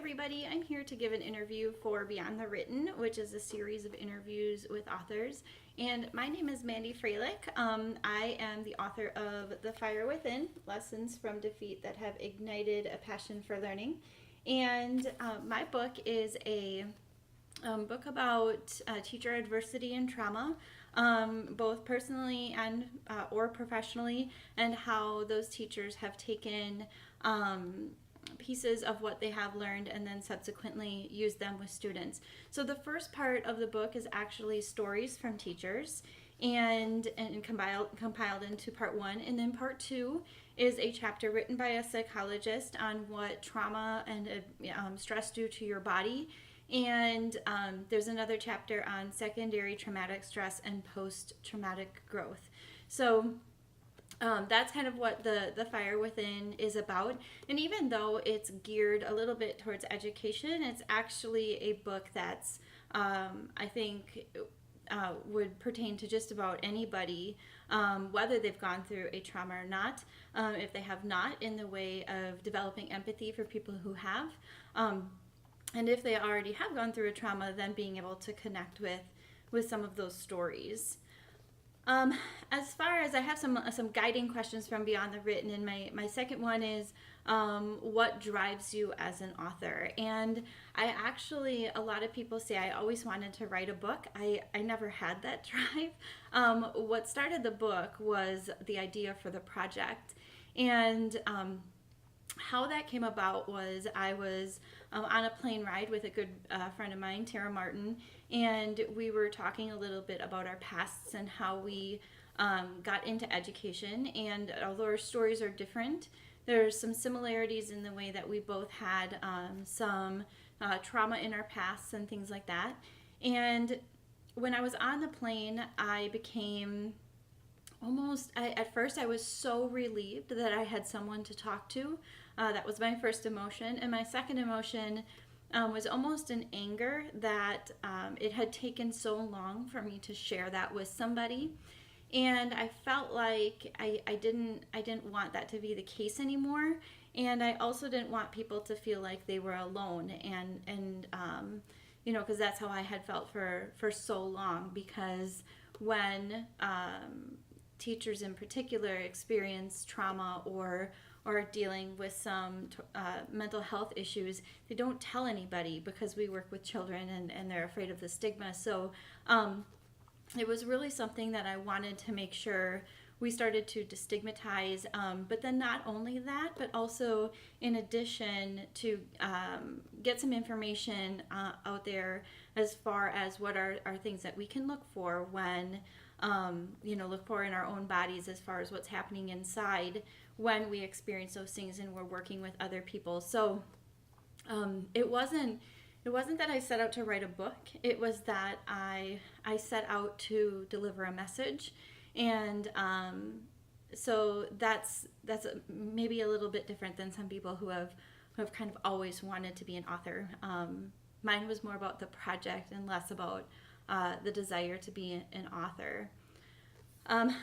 everybody. I'm here to give an interview for Beyond the Written, which is a series of interviews with authors. And my name is Mandy Froehlich. I am the author of The Fire Within, Lessons from Defeat That Have Ignited a Passion for Learning. And my book is a book about teacher adversity and trauma, both personally and or professionally, and how those teachers have taken pieces of what they have learned and then subsequently use them with students. So the first part of the book is actually stories from teachers and compiled into part one, and then part two is a chapter written by a psychologist on what trauma and stress do to your body. And there's another chapter on secondary traumatic stress and post-traumatic growth. So that's kind of what the Fire Within is about. And even though it's geared a little bit towards education, it's actually a book that's, I think, would pertain to just about anybody, whether they've gone through a trauma or not, if they have not, in the way of developing empathy for people who have. And if they already have gone through a trauma, then being able to connect with some of those stories. As far as I have some guiding questions from Beyond the Written, and my second one is what drives you as an author? And a lot of people say I always wanted to write a book. I never had that drive. What started the book was the idea for the project. And how that came about was I was on a plane ride with a good friend of mine, Tara Martin, and we were talking a little bit about our pasts and how we got into education. And although our stories are different, there's some similarities in the way that we both had some trauma in our pasts and things like that. And when I was on the plane, I became at first I was so relieved that I had someone to talk to. That was my first emotion. And my second emotion was almost an anger that it had taken so long for me to share that with somebody. And I felt like I didn't want that to be the case anymore. And I also didn't want people to feel like they were alone. And because that's how I had felt for so long. Because when teachers in particular experience trauma or dealing with some mental health issues, they don't tell anybody because we work with children and they're afraid of the stigma. So it was really something that I wanted to make sure we started to destigmatize, but then not only that, but also in addition to get some information out there as far as what are things that we can look for when look for in our own bodies as far as what's happening inside when we experience those things and we're working with other people. So it wasn't that I set out to write a book. It was that I set out to deliver a message. And so that's maybe a little bit different than some people who have kind of always wanted to be an author. Mine was more about the project and less about the desire to be an author.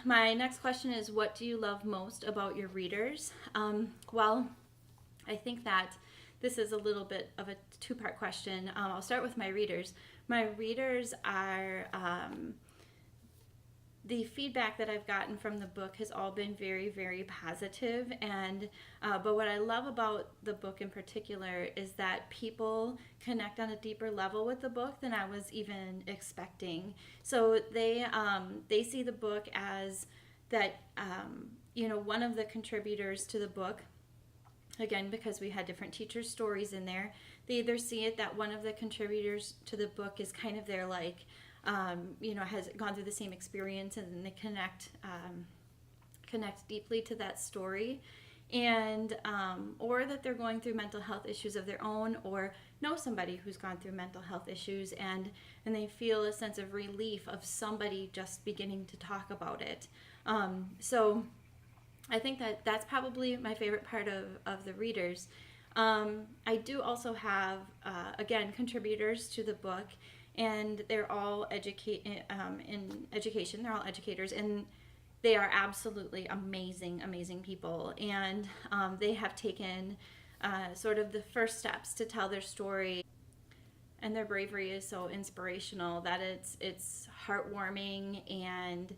My next question is, what do you love most about your readers? Well, I think that this is a little bit of a two-part question. I'll start with my readers. My readers are the feedback that I've gotten from the book has all been very, very positive. And but what I love about the book in particular is that people connect on a deeper level with the book than I was even expecting. So they see the book as that one of the contributors to the book. Again, because we had different teachers' stories in there, they either see it that one of the contributors to the book is kind of their has gone through the same experience, and they connect deeply to that story, and or that they're going through mental health issues of their own, or know somebody who's gone through mental health issues, and they feel a sense of relief of somebody just beginning to talk about it. So I think that that's probably my favorite part of the readers. I do also have, again, contributors to the book, and they're all in education. They're all educators, and they are absolutely amazing people. And they have taken sort of the first steps to tell their story. And their bravery is so inspirational that it's heartwarming and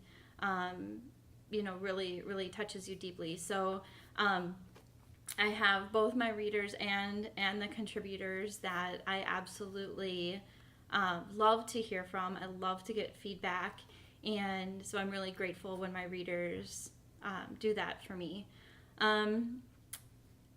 really touches you deeply. So I have both my readers and the contributors that I absolutely love to hear from. I love to get feedback, and so I'm really grateful when my readers do that for me.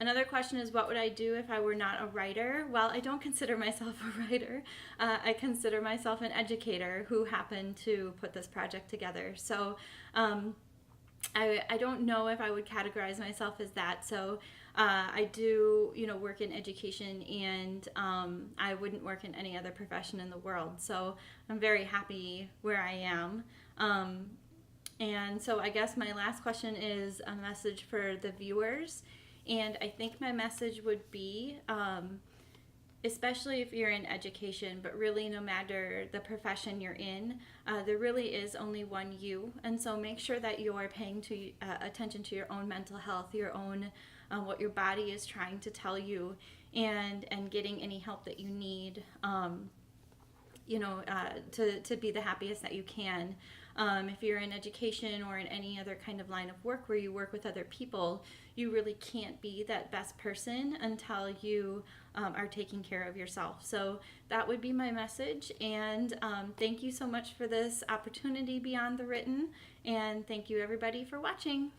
Another question is, what would I do if I were not a writer? Well, I don't consider myself a writer. I consider myself an educator who happened to put this project together. So I don't know if I would categorize myself as that. So I do, work in education, and I wouldn't work in any other profession in the world. So I'm very happy where I am. And so I guess my last question is a message for the viewers. And I think my message would be, especially if you're in education, but really no matter the profession you're in, there really is only one you. And so make sure that you're paying attention to your own mental health, your own what your body is trying to tell you, and getting any help that you need, to be the happiest that you can. If you're in education or in any other kind of line of work where you work with other people, you really can't be that best person until you are taking care of yourself. So that would be my message. And thank you so much for this opportunity Beyond the Written. And thank you everybody for watching.